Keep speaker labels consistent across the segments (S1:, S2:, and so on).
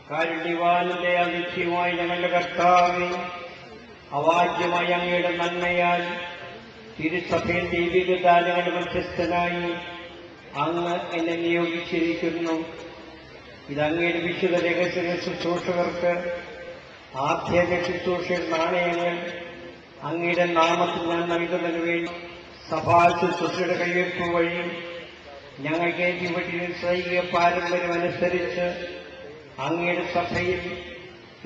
S1: കാരുണ്യവാനന്റെ അനിത്യമായി ഞങ്ങളുടെ കർത്താവേ, അവാച്യമായ അങ്ങയുടെ നന്മയാൽ തിരുസഭയിൽ ദൈവിക ദാനങ്ങളുടെ മധ്യസ്ഥനായി അങ്ങ് എന്നെ നിയോഗിച്ചിരിക്കുന്നു. ഇതങ്ങയുടെ വിശുദ്ധ രഹസ്യ ശുശ്രൂഷകർക്ക് ആധ്യാത്മിക ശുശ്രൂഷയുടെ നാണയങ്ങൾ അങ്ങയുടെ നാമത്തിൽ ഞാൻ നൽകുന്നതിന് വേണ്ടി സഭാ ശുശ്രൂഷയുടെ കയ്യൊപ്പ് വഴി ഞങ്ങൾക്ക് ഏറ്റുപറ്റിയ സൈനിക പാരമ്പര്യമനുസരിച്ച് അങ്ങയുടെ സഭയിൽ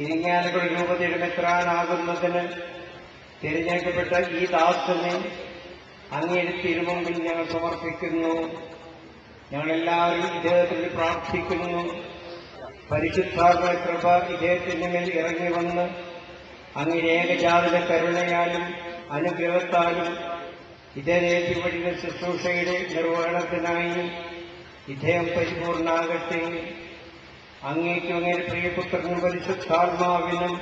S1: ഇരിങ്ങാലക്കുട രൂപതയുടെ മെത്രാനാകുന്നതിന് തിരഞ്ഞെടുക്കപ്പെട്ട ഈ ദാസനെ അങ്ങയുടെ തിരുമുമ്പിൽ ഞങ്ങൾ സമർപ്പിക്കുന്നു. ഞങ്ങളെല്ലാവരും ഇദ്ദേഹത്തിന് പ്രാർത്ഥിക്കുന്നു. പരിശുദ്ധാത്മ കൃപ ഇദ്ദേഹത്തിന്റെ മേൽ ഇറങ്ങി വന്ന് അങ്ങയുടെ ഏകജാതക കരുണയാലും അനുഗ്രഹത്താലും ഇതേറ്റുപടിയുടെ ശുശ്രൂഷയുടെ നിർവഹണത്തിനായി ഇദ്ദേഹം പരിപൂർണാകട്ടെ. അങ്ങേക്കും അങ്ങയുടെ പ്രിയപുത്രനും പരിശുദ്ധാത്മാവിനും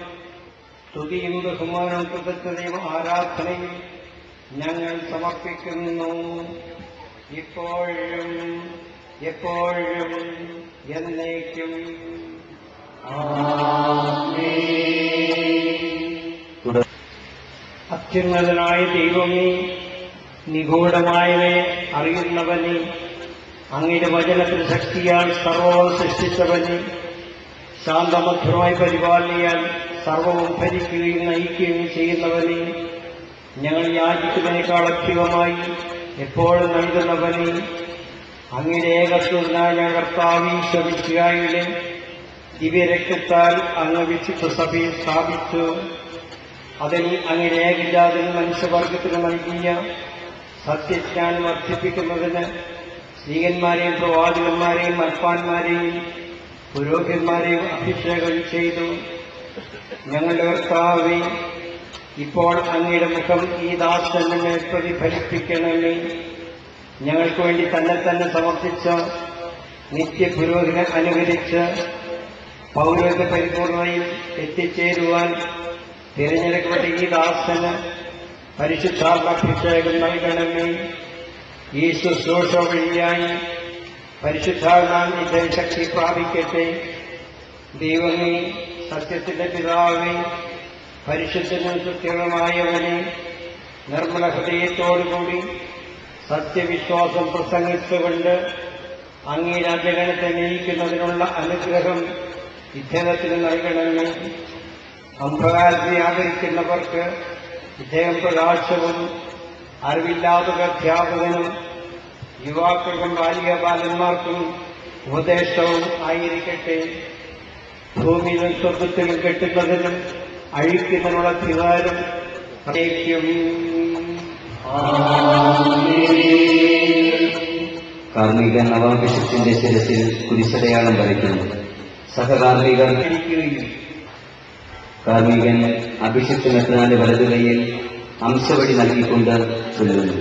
S1: സ്തുതിയും ബഹുമാനവും കൃതജ്ഞതയും ആരാധനയും ഞങ്ങൾ സമർപ്പിക്കുന്നു, ഇപ്പോഴും എപ്പോഴും എന്നേക്കും. അത്യുന്നതനായ ദൈവമേ, നിഗൂഢമായവയെ അറിയുന്നവനെ, അങ്ങയുടെ വചനത്തിൽ ശക്തിയാൽ സർവവും സൃഷ്ടിച്ചവനെ, ശാന്തമധുരമായി പരിപാലനയാൽ സർവവും ഭരിക്കുകയും നയിക്കുകയും ചെയ്യുന്നവനെ, ഞങ്ങൾ യാചിക്കുന്നതിനേക്കാൾ അധികമായി എപ്പോഴും നൽകുന്നവനെ, അങ്ങയുടെ ഏകത്വനായ ഞങ്ങൾ കർത്താവീശ്വരിയുടെ ദിവ്യരക്തത്താൽ അങ്ങ് വിശുദ്ധ സഭയെ സ്ഥാപിച്ചു. അതിൽ അങ്ങയുടെ ഏകജാതൻ മനുഷ്യവർഗത്തിന് നൽകിയ സത്യജ്ഞാനം വർദ്ധിപ്പിക്കുന്നതിന് സ്ത്രീകന്മാരെയും പ്രവാചകന്മാരെയും അൽപ്പാന്മാരെയും പുരോഹിതന്മാരെയും അഭിഷേകം ചെയ്തു. ഞങ്ങളുടെ കർത്താവേ, ഇപ്പോൾ അങ്ങയുടെ മുഖം ഈ ദാസന്റെ മേൽ പ്രതിഫലിപ്പിക്കണമേ. ഞങ്ങൾക്ക് വേണ്ടി തന്നെ സമർപ്പിച്ച നിത്യപുരോഹിതനെ അനുകരിച്ച് പൗരോഹിത പരിപൂർണതയിൽ എത്തിച്ചേരുവാൻ തിരഞ്ഞെടുക്കപ്പെട്ട ഈ ദാസന് പരിശുദ്ധാത്മാഭിഷേകം നൽകണമേ. ഈ ശുശ്രൂഷ വഴിയായി പരിശുദ്ധാത്മാവിന്റെ ശക്തി പ്രാപിക്കട്ടെ. ദൈവമേ, സത്യത്തിന്റെ പിതാവേ, പരിശുദ്ധനും കൃത്യമായവനെ, നിർമ്മല ഹൃദയത്തോടുകൂടി സത്യവിശ്വാസം പ്രസംഗിച്ചുകൊണ്ട് അങ്ങേ രാജഗണത്തെ നയിക്കുന്നതിനുള്ള അനുഗ്രഹം ഇദ്ദേഹത്തിന് നൽകണമേ. അന്ധകാരത്തെ ആദരിക്കുന്നവർക്ക് ഇദ്ദേഹം പ്രകാശവും അറിവില്ലാത്തവർ അധ്യാപകനും യുവാക്കൾക്കും ബാലിക ബാലന്മാർക്കും ഉപദേശവും ആയിരിക്കട്ടെ. ഭൂമിയിലും സ്വർഗത്തിലും കെട്ടുന്നതിനും അഴിക്കുന്നതിനുള്ള അധികാരം
S2: കാർമികൻ നവാഭിഷത്തിന്റെ ശിരസിൽ കുരിശടയാളം വരയ്ക്കുന്നു. സഹകാർമികർ കാർമികൻ അഭിഷിക്തനെത്രാന്റെ വലതുകൈയിൽ അംശവടി നൽകിക്കൊണ്ട് ചൊല്ലുന്നു.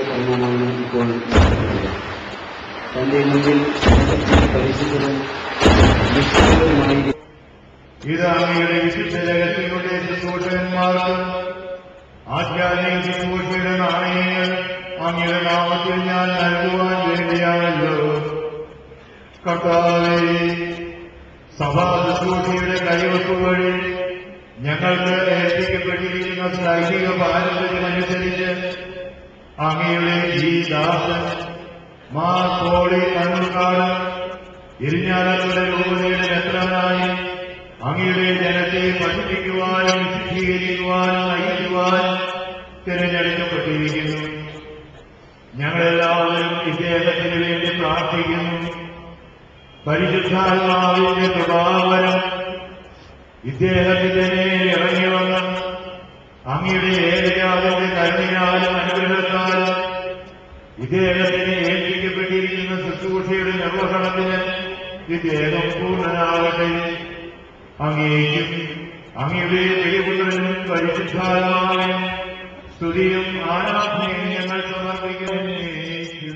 S2: പരിണാമമാണ് ഇപ്പോൾ തന്റെ മുന്നിൽ പരിശുദ്ധരും നിഷ്ഠുരവുമായി
S3: ഇത് അങ്ങയുടെ വിശുദ്ധ രഹസ്യങ്ങളുടെ ശുശ്രൂഷകന്മാർക്ക് ആധ്യാത്മിക ശുശ്രൂഷയുടെ നാണയങ്ങൾ അങ്ങയുടെ നാമത്തിൽ ഞാൻ നൽകുവാൻ വേണ്ടിയാണല്ലോ. കർത്താവേ, സഭാ ശുശ്രൂഷയുടെ കൈവപ്പ് വഴി ഞങ്ങൾക്ക് ഏൽപ്പിക്കപ്പെട്ടിരിക്കുന്ന സൈനിക പാരമ്പര്യമനുസരിച്ച് അങ്ങയുടെ ഈ ദാസൻ മാർ പോളി കണ്ണൂർക്കാട് ഇരിഞ്ഞാലക്കുട രൂപതയുടെ മെത്രാനായി അങ്ങയുടെ ജനത്തെ പഠിപ്പിക്കുവാനും വിശുദ്ധീകരിക്കുവാനും നയിക്കുവാനും തിരഞ്ഞെടുക്കപ്പെട്ടിരിക്കുന്നു. ഞങ്ങളെല്ലാവരും ഇദ്ദേഹത്തിന് വേണ്ടി പ്രാർത്ഥിക്കുന്നു. പരിശുദ്ധാത്മാവിന്റെ പ്രഭാവനം ഇദ്ദേഹത്തിന്റെ മേൽ ഇറങ്ങി വന്ന് അങ്ങയുടെ ഏകജാതന്റെ കരുണയാലും അനുഗ്രഹത്താലും ഇദ്ദേഹത്തിന് ഏൽപ്പിക്കപ്പെട്ടിരിക്കുന്ന ശുശ്രൂഷയുടെ നിർവഹണത്തിന് ഇദ്ദേഹം പൂർണ്ണനാകട്ടെ. അങ്ങേക്കും അങ്ങയുടെ പ്രിയപുത്രനും പരിശുദ്ധാത്മാവിനും സ്തുതിയും ആരാധനയും ഞങ്ങൾ സമർപ്പിക്കുന്നേക്കും.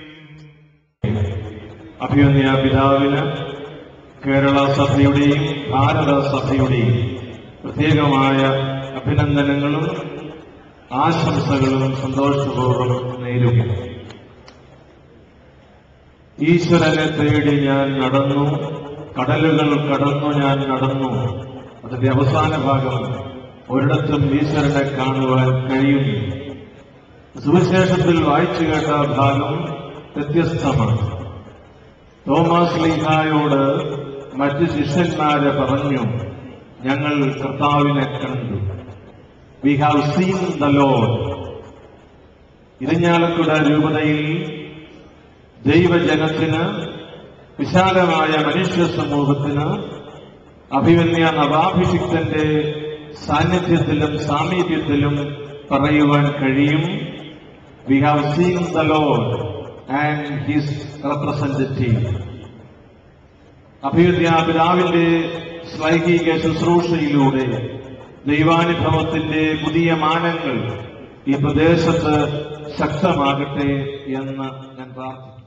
S4: അഭിമന്യ പിതാവിന് കേരള സഭയുടെയും ഭാരത സഭയുടെയും പ്രത്യേകമായ അഭിനന്ദനങ്ങളും ആശംസകളും സന്തോഷപൂർവ്വം നേരുന്നു. ഈശ്വരനെ തേടി ഞാൻ നടന്നു, കടലുകൾ കടന്നു ഞാൻ നടന്നു. അതിന്റെ അവസാന ഭാഗം ഒരിടത്തും ഈശ്വരനെ കാണുവാൻ കഴിയുന്നു. സുവിശേഷത്തിൽ വായിച്ചു കേട്ട ഭാഗം വ്യത്യസ്തമാണ്. തോമസ് ലീഹായോട് മറ്റ് ശിഷ്യന്മാരെ പറഞ്ഞു, ഞങ്ങൾ കർത്താവിനെ കണ്ടു. We have seen the lord. Irinjalakuda രൂപതയിൽ ദൈവജനത്തിന്, വിശാലമായ മനുഷ്യ സമൂഹത്തിന് അഭിമന്യ നവാഭിഷിക്തന്റെ സാന്നിധ്യത്തിലും സാമീപ്യത്തിലും പറയുവാൻ കഴിയും, V have seen the Lord and his representative. അഭിമന്യ പിതാവിന്റെ ശ്ലൈഹിക ശുശ്രൂഷയിലൂടെ ദൈവാനുഭവത്തിന്റെ പുതിയ മാനങ്ങൾ ഈ പ്രദേശത്ത് ശക്തമാകട്ടെ എന്ന് ഞാൻ പ്രാർത്ഥിക്കുന്നു.